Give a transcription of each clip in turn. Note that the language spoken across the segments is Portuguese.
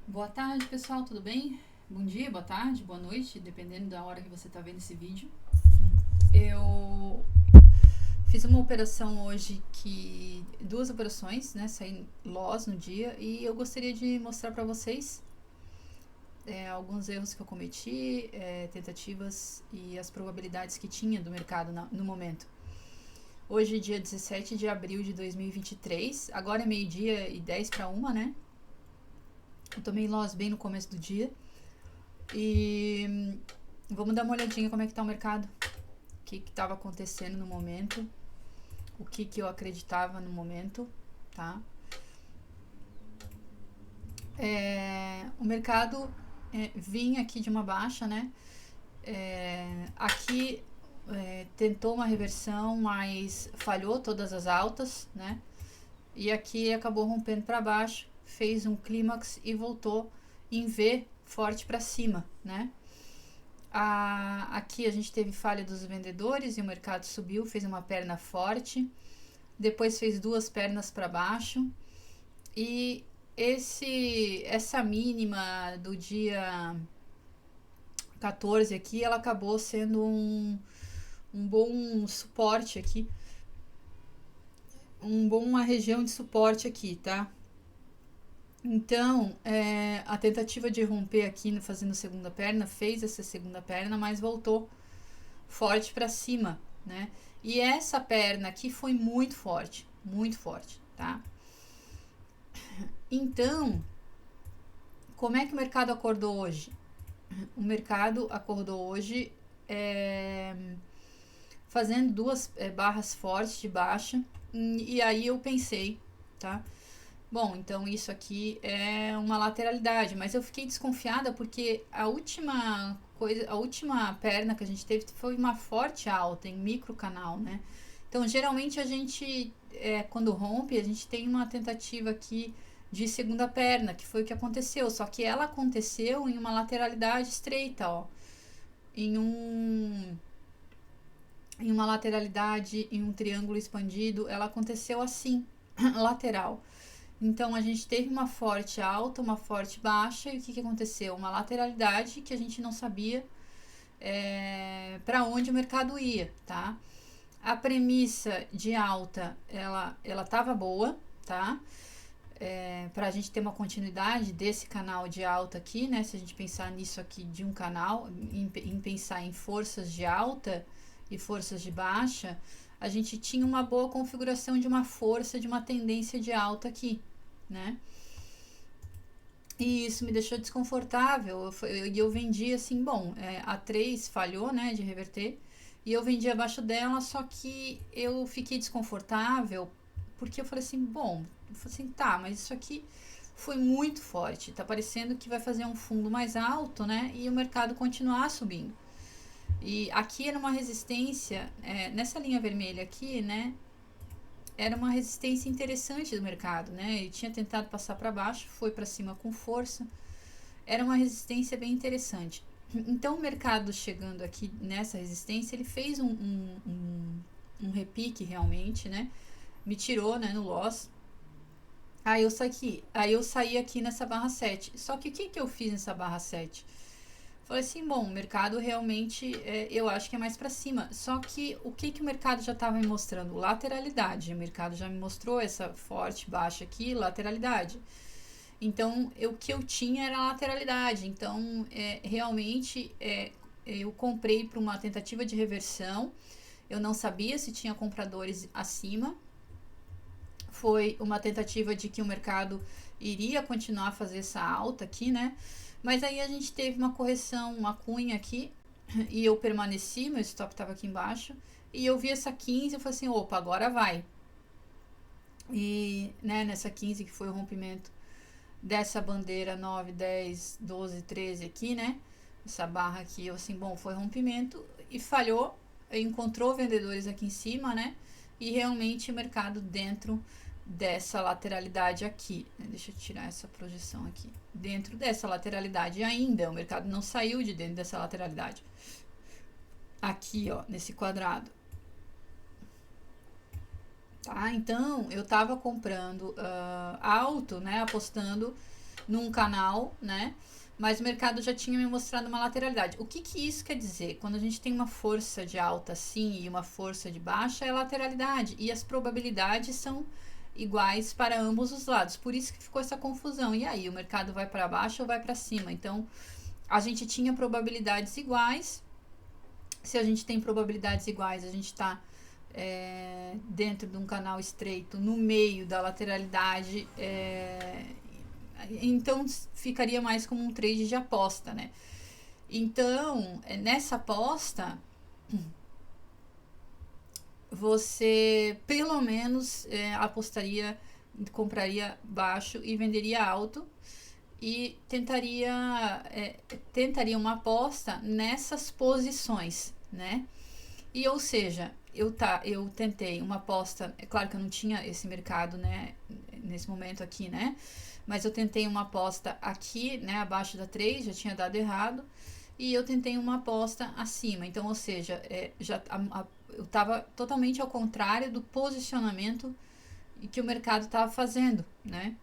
Boa tarde, pessoal, tudo bem? Bom dia, boa tarde, boa noite, dependendo da hora que você está vendo esse vídeo. Eu fiz uma operação hoje duas operações, né? Saí loss no dia e eu gostaria de mostrar para vocês alguns erros que eu cometi, tentativas e as probabilidades que tinha do mercado no momento. Hoje, dia 17 de abril de 2023, agora é meio-dia e 10 para 1, né? Eu tomei loss bem no começo do dia. E vamos dar uma olhadinha como é que tá o mercado, o que estava acontecendo no momento, o que eu acreditava no momento, tá? O mercado vinha aqui de uma baixa, né? Aqui tentou uma reversão, mas falhou todas as altas, né? E aqui acabou rompendo para baixo, fez um clímax e voltou em V forte para cima, né? Aqui a gente teve falha dos vendedores e o mercado subiu, fez uma perna forte, depois fez duas pernas para baixo e essa mínima do dia 14 aqui, ela acabou sendo um bom suporte aqui, uma região de suporte aqui, tá? Então, a tentativa de romper aqui fazendo segunda perna, fez essa segunda perna, mas voltou forte para cima, né? E essa perna aqui foi muito forte, tá? Então, como é que o mercado acordou hoje? O mercado acordou hoje fazendo duas barras fortes de baixa, e aí eu pensei, tá? Bom, então isso aqui é uma lateralidade, mas eu fiquei desconfiada porque a última perna que a gente teve foi uma forte alta em micro canal, né? Então, geralmente a gente, quando rompe, a gente tem uma tentativa aqui de segunda perna, que foi o que aconteceu, só que ela aconteceu em uma lateralidade estreita, ó, em um em uma lateralidade, em um triângulo expandido, ela aconteceu assim, lateral. Então a gente teve uma forte alta, uma forte baixa, e o que aconteceu? Uma lateralidade que a gente não sabia para onde o mercado ia, tá? A premissa de alta, ela estava boa, tá? Para a gente ter uma continuidade desse canal de alta aqui, né? Se a gente pensar nisso aqui de um canal, em pensar em forças de alta e forças de baixa, a gente tinha uma boa configuração de uma força, de uma tendência de alta aqui, né? E isso me deixou desconfortável. Eu vendi assim, bom, a 3 falhou, né, de reverter, e eu vendi abaixo dela, só que eu fiquei desconfortável, porque eu falei assim, bom, tá, mas isso aqui foi muito forte, tá parecendo que vai fazer um fundo mais alto, né, e o mercado continuar subindo. E aqui era uma resistência, nessa linha vermelha aqui, né, era uma resistência interessante do mercado, né? Ele tinha tentado passar para baixo, foi para cima com força. Era uma resistência bem interessante. Então, o mercado chegando aqui nessa resistência, ele fez um repique realmente, né? Me tirou, né, no loss. Aí eu saí aqui nessa barra 7. Só que o que eu fiz nessa barra 7? Falei assim, bom, o mercado realmente, eu acho que é mais para cima. Só que o que o mercado já estava me mostrando? Lateralidade. O mercado já me mostrou essa forte baixa aqui, lateralidade. Então, o que eu tinha era lateralidade. Então, realmente, eu comprei para uma tentativa de reversão. Eu não sabia se tinha compradores acima. Foi uma tentativa de que o mercado iria continuar a fazer essa alta aqui, né? Mas aí a gente teve uma correção, uma cunha aqui, e eu permaneci, meu stop estava aqui embaixo, e eu vi essa 15, eu falei assim, opa, agora vai. E, né, nessa 15 que foi o rompimento dessa bandeira 9, 10, 12, 13 aqui, né? Essa barra aqui, eu assim, bom, foi rompimento e falhou, encontrou vendedores aqui em cima, né? E realmente o mercado dentro dessa lateralidade aqui, né? Deixa eu tirar essa projeção aqui. Dentro dessa lateralidade ainda, o mercado não saiu de dentro dessa lateralidade. Aqui, ó, nesse quadrado. Tá? Então, eu tava comprando alto, né? Apostando num canal, né? Mas o mercado já tinha me mostrado uma lateralidade. O que que isso quer dizer? Quando a gente tem uma força de alta assim e uma força de baixa, é lateralidade. E as probabilidades são iguais para ambos os lados. Por isso que ficou essa confusão. E aí, o mercado vai para baixo ou vai para cima? Então, a gente tinha probabilidades iguais. Se a gente tem probabilidades iguais, a gente está dentro de um canal estreito, no meio da lateralidade, então ficaria mais como um trade de aposta, né? Então, nessa aposta, você pelo menos apostaria, compraria baixo e venderia alto e tentaria uma aposta nessas posições, né? E ou seja, eu tentei uma aposta, é claro que eu não tinha esse mercado, né, nesse momento aqui, né? Mas eu tentei uma aposta aqui, né, abaixo da 3, já tinha dado errado, e eu tentei uma aposta acima. Então, ou seja, eu estava totalmente ao contrário do posicionamento que o mercado estava fazendo, né?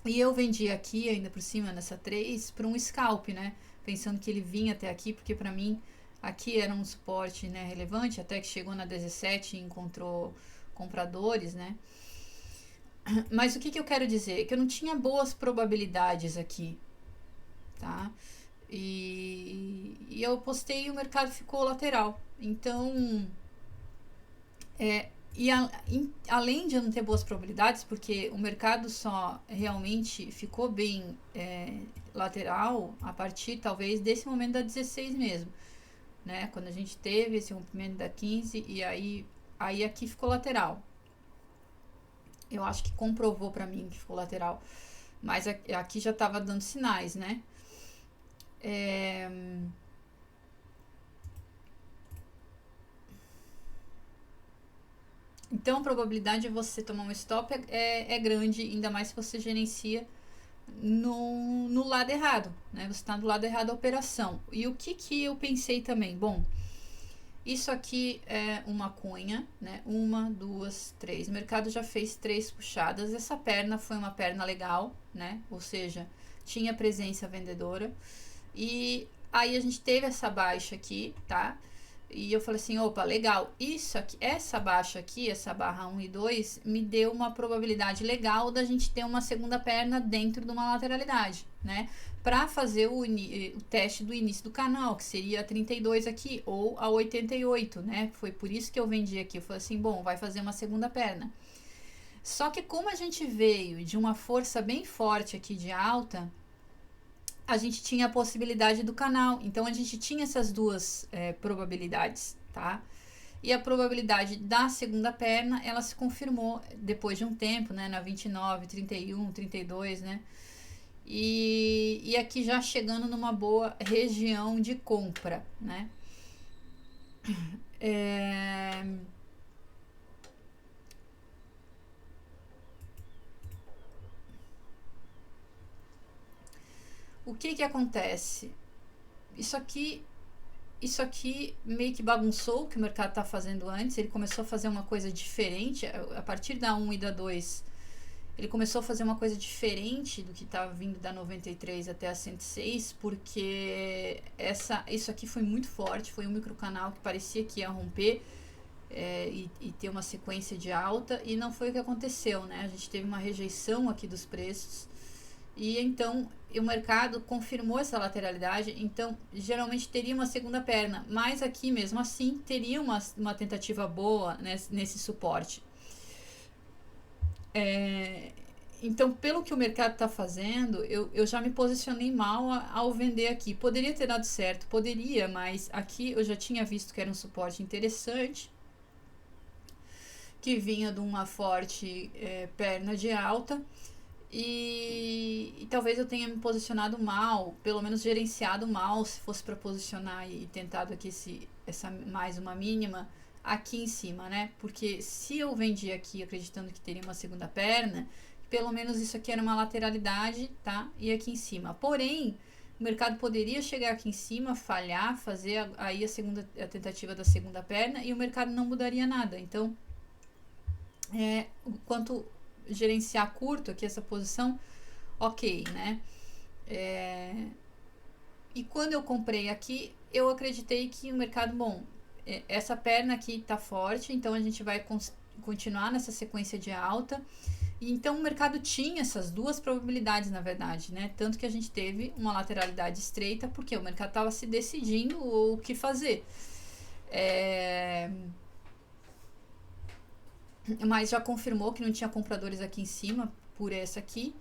E eu vendi aqui, ainda por cima, nessa 3, para um scalp, né? Pensando que ele vinha até aqui, porque para mim aqui era um suporte, né, relevante, até que chegou na 17 e encontrou compradores, né? Mas o que que eu quero dizer? Que eu não tinha boas probabilidades aqui, tá? E eu postei e o mercado ficou lateral. Então, além de eu não ter boas probabilidades, porque o mercado só realmente ficou bem lateral a partir, talvez, desse momento da 16 mesmo, né? Quando a gente teve esse rompimento da 15 e aí aqui ficou lateral. Eu acho que comprovou para mim que ficou lateral. Mas aqui já estava dando sinais, né? Então a probabilidade de você tomar um stop é grande, ainda mais se você gerencia no lado errado, né? Você está do lado errado da operação. E o que que eu pensei também? Bom, isso aqui é uma cunha, né? 1, 2, 3. O mercado já fez 3 puxadas. Essa perna foi uma perna legal, né? Ou seja, tinha presença vendedora. E aí a gente teve essa baixa aqui, tá? E eu falei assim, opa, legal. Isso aqui, essa baixa aqui, essa barra 1 e 2, me deu uma probabilidade legal da gente ter uma segunda perna dentro de uma lateralidade, né? Para fazer o teste do início do canal, que seria a 32 aqui, ou a 88, né? Foi por isso que eu vendi aqui. Eu falei assim, bom, vai fazer uma segunda perna. Só que como a gente veio de uma força bem forte aqui de alta, a gente tinha a possibilidade do canal. Então, a gente tinha essas duas probabilidades, tá? E a probabilidade da segunda perna, ela se confirmou depois de um tempo, né? Na 29, 31, 32, né? E aqui já chegando numa boa região de compra, né? O que que acontece? Isso aqui meio que bagunçou o que o mercado está fazendo antes. Ele começou a fazer uma coisa diferente. A partir da 1 e da 2, ele começou a fazer uma coisa diferente do que estava vindo da 93 até a 106, porque isso aqui foi muito forte. Foi um microcanal que parecia que ia romper e ter uma sequência de alta, e não foi o que aconteceu, né? A gente teve uma rejeição aqui dos preços. E então o mercado confirmou essa lateralidade, então geralmente teria uma segunda perna, mas aqui mesmo assim teria uma tentativa boa nesse suporte. Então, pelo que o mercado está fazendo, eu já me posicionei mal ao vender aqui. Poderia ter dado certo, poderia, mas aqui eu já tinha visto que era um suporte interessante, que vinha de uma forte perna de alta. E talvez eu tenha me posicionado mal, pelo menos gerenciado mal, se fosse para posicionar e tentado aqui essa mais uma mínima aqui em cima, né? Porque se eu vendi aqui acreditando que teria uma segunda perna, pelo menos isso aqui era uma lateralidade, tá? E aqui em cima. Porém, o mercado poderia chegar aqui em cima, falhar, fazer aí a tentativa da segunda perna e o mercado não mudaria nada. Então, quanto gerenciar curto aqui essa posição, ok, né? E quando eu comprei aqui, eu acreditei que o mercado, bom, essa perna aqui tá forte, então a gente vai continuar nessa sequência de alta. E então o mercado tinha essas duas probabilidades, na verdade, né? Tanto que a gente teve uma lateralidade estreita, porque o mercado estava se decidindo o que fazer. Mas já confirmou que não tinha compradores aqui em cima por essa aqui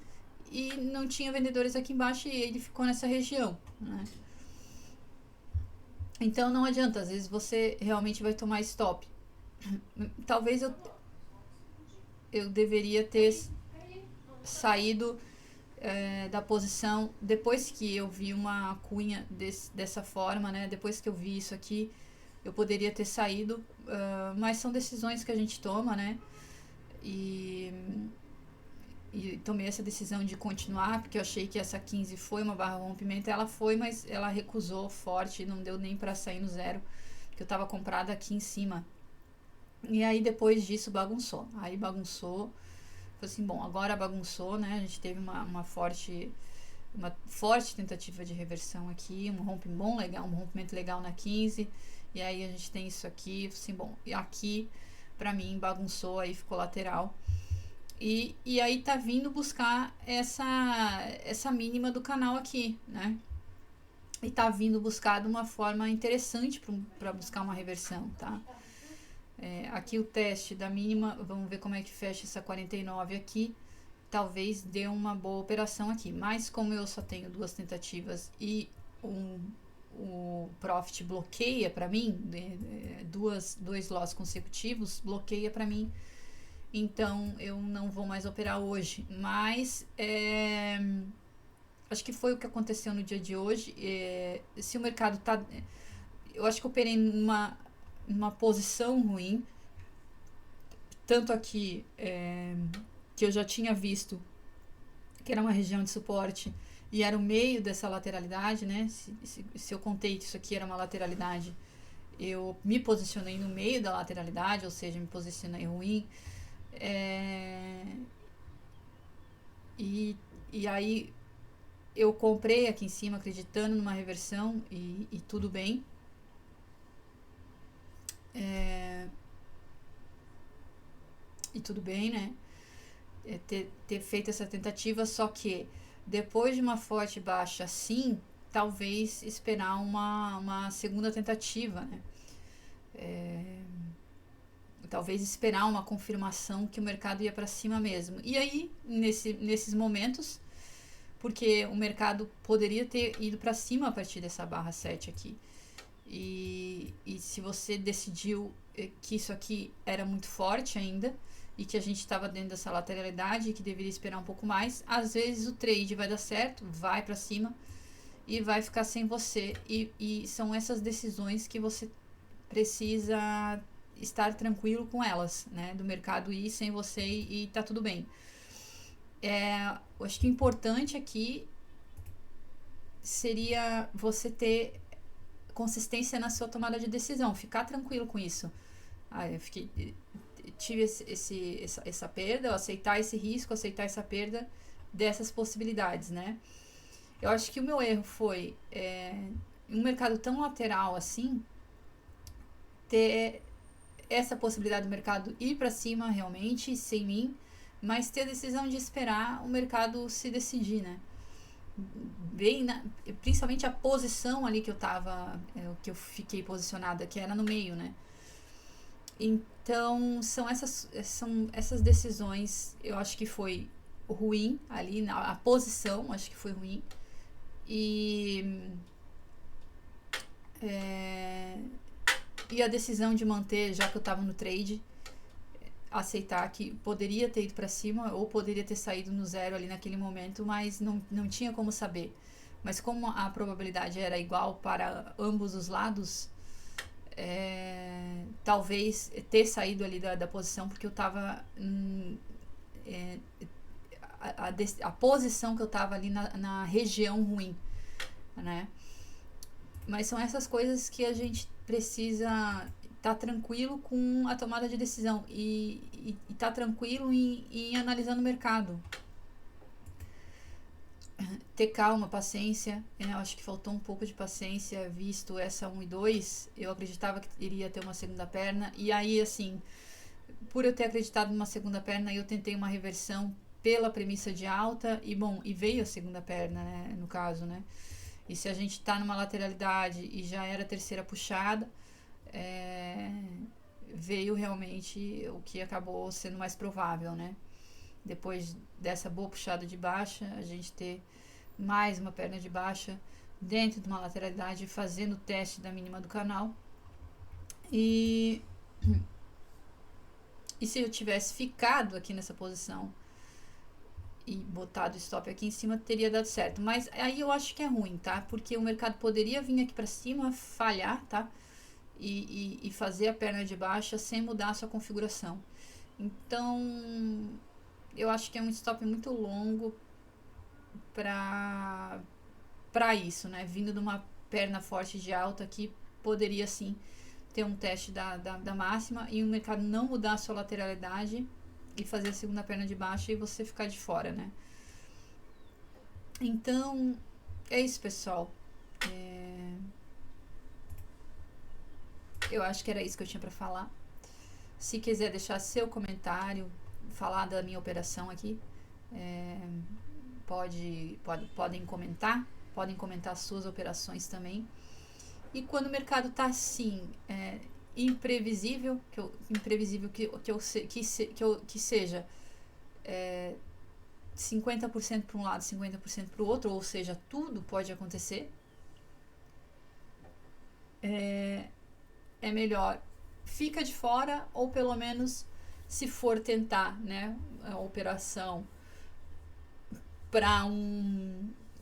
e não tinha vendedores aqui embaixo, e ele ficou nessa região, né? Então não adianta, às vezes você realmente vai tomar stop. Talvez eu deveria ter saído da posição depois que eu vi uma cunha dessa forma, né? Depois que eu vi isso aqui, eu poderia ter saído, mas são decisões que a gente toma, né? E tomei essa decisão de continuar, porque eu achei que essa 15 foi uma barra rompimento. Ela foi, mas ela recusou forte, não deu nem para sair no zero, porque eu estava comprada aqui em cima. E aí depois disso bagunçou. Aí bagunçou. Falei assim, bom, agora bagunçou, né? A gente teve uma forte tentativa de reversão aqui, um rompimento legal na 15. E aí a gente tem isso aqui, assim, bom, e aqui pra mim bagunçou, aí ficou lateral. E aí tá vindo buscar essa mínima do canal aqui, né? E tá vindo buscar de uma forma interessante para buscar uma reversão, tá? Aqui o teste da mínima, vamos ver como é que fecha essa 49 aqui. Talvez dê uma boa operação aqui, mas como eu só tenho duas tentativas e o profit bloqueia para mim, dois loss consecutivos bloqueia para mim, então eu não vou mais operar hoje. Mas acho que foi o que aconteceu no dia de hoje. Se o mercado tá, eu acho que eu operei numa posição ruim, tanto aqui que eu já tinha visto que era uma região de suporte e era o meio dessa lateralidade, né? Se eu contei que isso aqui era uma lateralidade, eu me posicionei no meio da lateralidade, ou seja, me posicionei ruim. E aí eu comprei aqui em cima acreditando numa reversão e tudo bem. E tudo bem, né? Ter feito essa tentativa, só que depois de uma forte baixa assim, talvez esperar uma segunda tentativa, né? Talvez esperar uma confirmação que o mercado ia para cima mesmo. E aí, nesses momentos, porque o mercado poderia ter ido para cima a partir dessa barra 7 aqui. E se você decidiu que isso aqui era muito forte ainda, e que a gente estava dentro dessa lateralidade e que deveria esperar um pouco mais, às vezes o trade vai dar certo, vai para cima e vai ficar sem você. E são essas decisões que você precisa estar tranquilo com elas, né? Do mercado ir sem você e tá tudo bem. Eu acho que o importante aqui seria você ter consistência na sua tomada de decisão, ficar tranquilo com isso. Eu tive essa perda, aceitar esse risco, aceitar essa perda dessas possibilidades, né? Eu acho que o meu erro foi em um mercado tão lateral assim, ter essa possibilidade do mercado ir para cima realmente, sem mim, mas ter a decisão de esperar o mercado se decidir, né? Principalmente a posição ali que eu tava, que eu fiquei posicionada, que era no meio, né? Então, são essas decisões, eu acho que foi ruim ali, a posição, acho que foi ruim. E a decisão de manter, já que eu tava no trade, aceitar que poderia ter ido para cima ou poderia ter saído no zero ali naquele momento, mas não tinha como saber. Mas como a probabilidade era igual para ambos os lados, talvez ter saído ali da posição, porque eu estava a posição que eu estava ali na região ruim, né? Mas são essas coisas que a gente precisa estar tranquilo com a tomada de decisão e estar tranquilo em analisando o mercado. ter calma, paciência, eu acho que faltou um pouco de paciência, visto essa 1 e 2, eu acreditava que iria ter uma segunda perna, e aí, assim, por eu ter acreditado numa segunda perna, eu tentei uma reversão pela premissa de alta, e bom, e veio a segunda perna, né, no caso, né, e se a gente tá numa lateralidade e já era a terceira puxada, veio realmente o que acabou sendo mais provável, né, depois dessa boa puxada de baixa, a gente ter mais uma perna de baixa dentro de uma lateralidade, fazendo o teste da mínima do canal. E se eu tivesse ficado aqui nessa posição e botado o stop aqui em cima, teria dado certo. Mas aí eu acho que é ruim, tá? Porque o mercado poderia vir aqui para cima, falhar, tá? E fazer a perna de baixa sem mudar a sua configuração. Então, eu acho que é um stop muito longo para isso, né? Vindo de uma perna forte de alta aqui, poderia sim ter um teste da máxima e o mercado não mudar a sua lateralidade e fazer a segunda perna de baixa e você ficar de fora, né? Então, é isso, pessoal. Eu acho que era isso que eu tinha para falar. Se quiser deixar seu comentário, falar da minha operação aqui, podem comentar. Podem comentar as suas operações também. E quando o mercado está assim, imprevisível, que seja 50% para um lado, 50% para o outro, ou seja, tudo pode acontecer, é melhor fica de fora, ou pelo menos, se for tentar, né, a operação para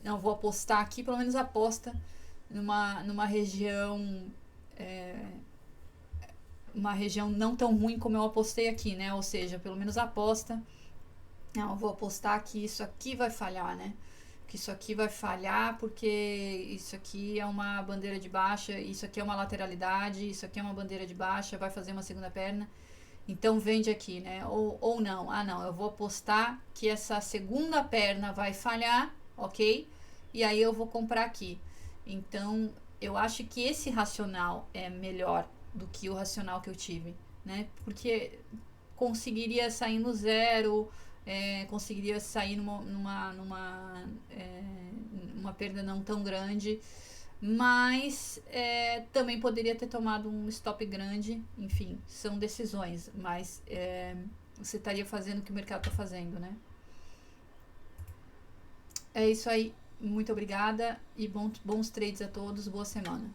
não vou apostar aqui, pelo menos aposta numa região uma região não tão ruim como eu apostei aqui, né? Ou seja, pelo menos aposta. Não, eu vou apostar que isso aqui vai falhar, né? Que isso aqui vai falhar porque isso aqui é uma bandeira de baixa, isso aqui é uma lateralidade, isso aqui é uma bandeira de baixa, vai fazer uma segunda perna. Então vende aqui, né? Ou não. Ah, não, eu vou apostar que essa segunda perna vai falhar, ok? E aí eu vou comprar aqui. Então, eu acho que esse racional é melhor do que o racional que eu tive, né? Porque conseguiria sair no zero, conseguiria sair numa perda não tão grande, mas também poderia ter tomado um stop grande. Enfim, são decisões, mas você estaria fazendo o que o mercado está fazendo, né? É isso aí. Muito obrigada e bons trades a todos. Boa semana.